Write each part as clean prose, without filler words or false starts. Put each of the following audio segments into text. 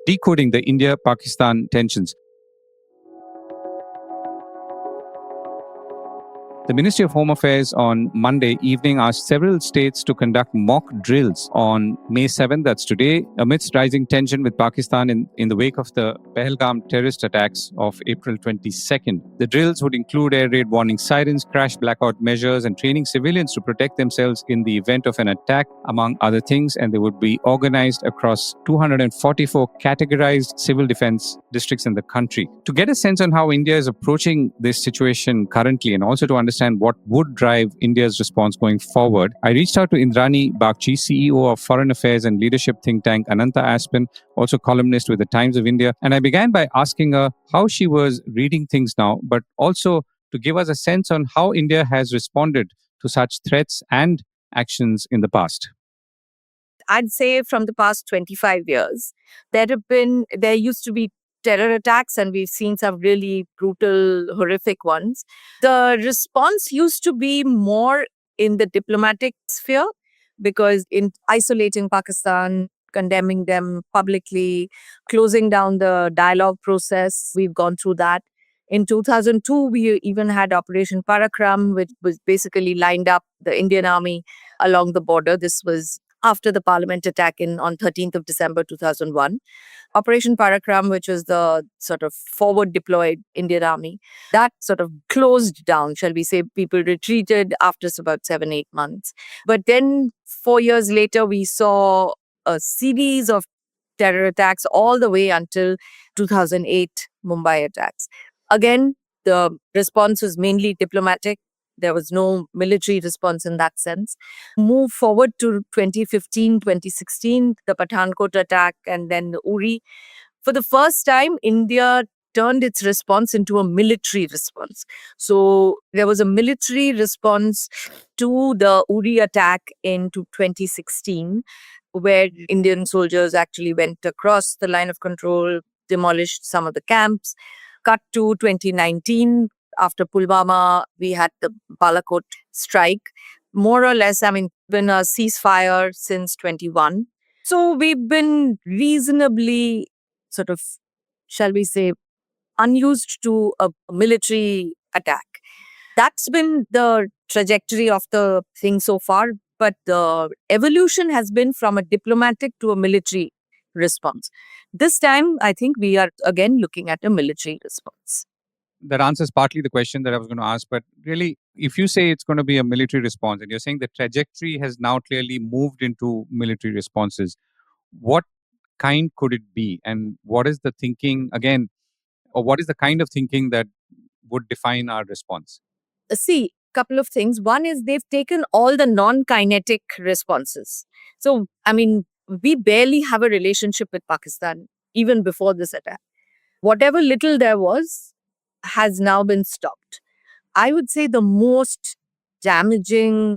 decoding the India-Pakistan tensions. The Ministry of Home Affairs on Monday evening asked several states to conduct mock drills on May 7th, that's today, amidst rising tension with Pakistan in the wake of the Pahalgam terrorist attacks of April 22nd. The drills would include air raid warning sirens, crash blackout measures, and training civilians to protect themselves in the event of an attack, among other things, and they would be organized across 244 categorized civil defense districts in the country. To get a sense on how India is approaching this situation currently and also to understand what would drive India's response going forward, I reached out to Indrani Bagchi, CEO of Foreign Affairs and Leadership think tank Ananta Aspen, also columnist with the Times of India. And I began by asking her how she was reading things now, but also to give us a sense on how India has responded to such threats and actions in the past. I'd say from the past 25 years, there used to be terror attacks, and we've seen some really brutal, horrific ones. The response used to be more in the diplomatic sphere, because in isolating Pakistan, condemning them publicly, closing down the dialogue process, we've gone through that. In 2002, we even had Operation Parakram, which was basically lined up the Indian army along the border. This was after the parliament attack on 13th of December 2001. Operation Parakram, which was the sort of forward deployed Indian army, that sort of closed down, shall we say. People retreated after about 7-8 months. But then 4 years later, we saw a series of terror attacks all the way until 2008 Mumbai attacks. Again, the response was mainly diplomatic. There was no military response in that sense. Move forward to 2015, 2016, the Pathankot attack, and then the Uri. For the first time, India turned its response into a military response. So there was a military response to the Uri attack in 2016, where Indian soldiers actually went across the line of control, demolished some of the camps. Cut to 2019, after Pulwama, we had the Balakot strike. More or less, been a ceasefire since 21. So we've been reasonably sort of, shall we say, unused to a military attack. That's been the trajectory of the thing so far. But the evolution has been from a diplomatic to a military response. This time, I think we are again looking at a military response. That answers partly the question that I was going to ask. But really, if you say it's going to be a military response and you're saying the trajectory has now clearly moved into military responses, what kind could it be? And what is the thinking, again, or what is the kind of thinking that would define our response? See, couple of things. One is they've taken all the non-kinetic responses. So, we barely have a relationship with Pakistan even before this attack. Whatever little there was has now been stopped. I would say the most damaging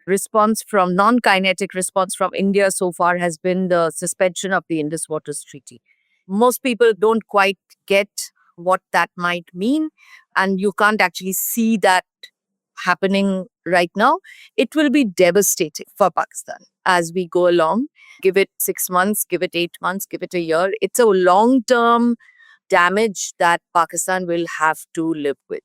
non-kinetic response from India so far has been the suspension of the Indus Waters Treaty. Most people don't quite get what that might mean, and you can't actually see that happening right now. It will be devastating for Pakistan as we go along. Give it 6 months, give it 8 months, give it a year. It's a long-term damage that Pakistan will have to live with.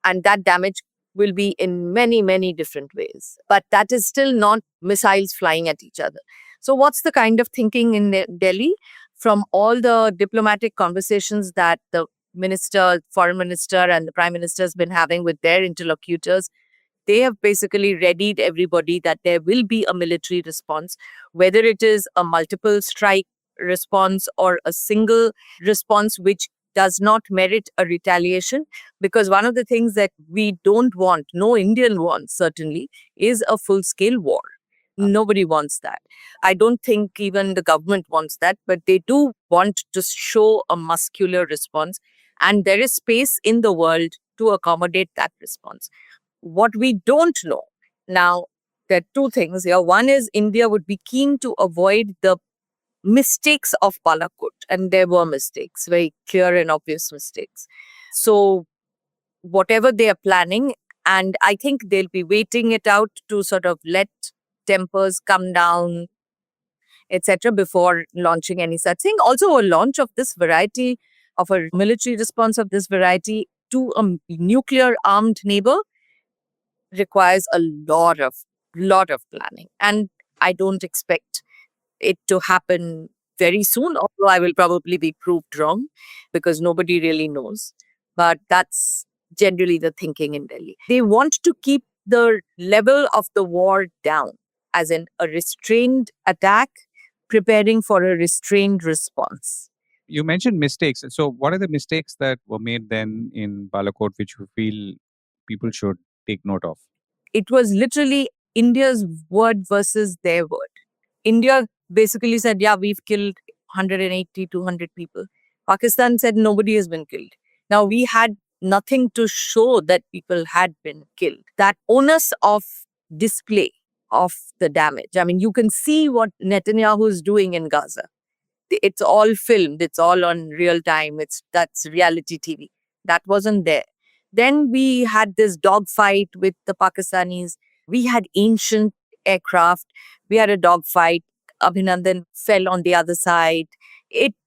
And that damage will be in many, many different ways. But that is still not missiles flying at each other. So what's the kind of thinking in Delhi? From all the diplomatic conversations that the foreign minister and the prime minister has been having with their interlocutors, they have basically readied everybody that there will be a military response, whether it is a multiple strike response or a single response which does not merit a retaliation. Because one of the things that we don't want, no Indian wants certainly, is a full-scale war. Nobody wants that. I don't think even the government wants that, but they do want to show a muscular response. And there is space in the world to accommodate that response. What we don't know now, there are two things here. One is India would be keen to avoid the mistakes of Balakot, and there were mistakes, very clear and obvious mistakes. So whatever they are planning, and I think they'll be waiting it out to sort of let tempers come down, etc., before launching any such thing. Also, a launch of this variety, of a military response of this variety to a nuclear armed neighbor requires a lot of planning. And I don't expect it to happen very soon, although I will probably be proved wrong because nobody really knows. But that's generally the thinking in Delhi. They want to keep the level of the war down, as in a restrained attack, preparing for a restrained response. You mentioned mistakes. So, what are the mistakes that were made then in Balakot which you feel people should take note of? It was literally India's word versus their word. India basically said, yeah, we've killed 180, 200 people. Pakistan said nobody has been killed. Now, we had nothing to show that people had been killed. That onus of display of the damage. I mean, you can see what Netanyahu is doing in Gaza. It's all filmed. It's all on real time. That's reality TV. That wasn't there. Then we had this dogfight with the Pakistanis. We had ancient aircraft. We had a dogfight. Abhinandan fell on the other side.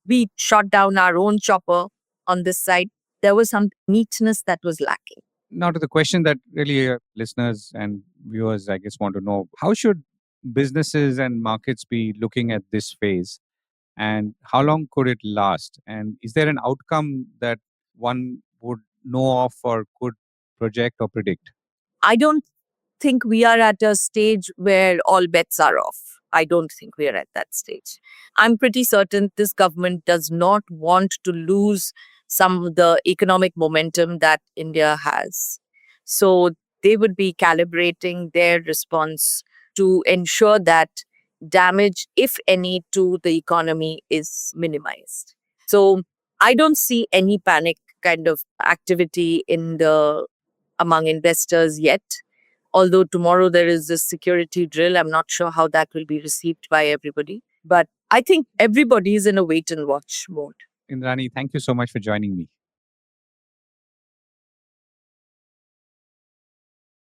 We shot down our own chopper on this side. There was some neatness that was lacking. Now, to the question that really listeners and viewers, I guess, want to know, how should businesses and markets be looking at this phase? And how long could it last? And is there an outcome that one would know of or could project or predict? I don't think we are at a stage where all bets are off. I don't think we are at that stage. I'm pretty certain this government does not want to lose some of the economic momentum that India has. So they would be calibrating their response to ensure that damage, if any, to the economy is minimized. So I don't see any panic kind of activity among investors yet. Although tomorrow there is this security drill, I'm not sure how that will be received by everybody. But I think everybody is in a wait and watch mode. Indrani, thank you so much for joining me.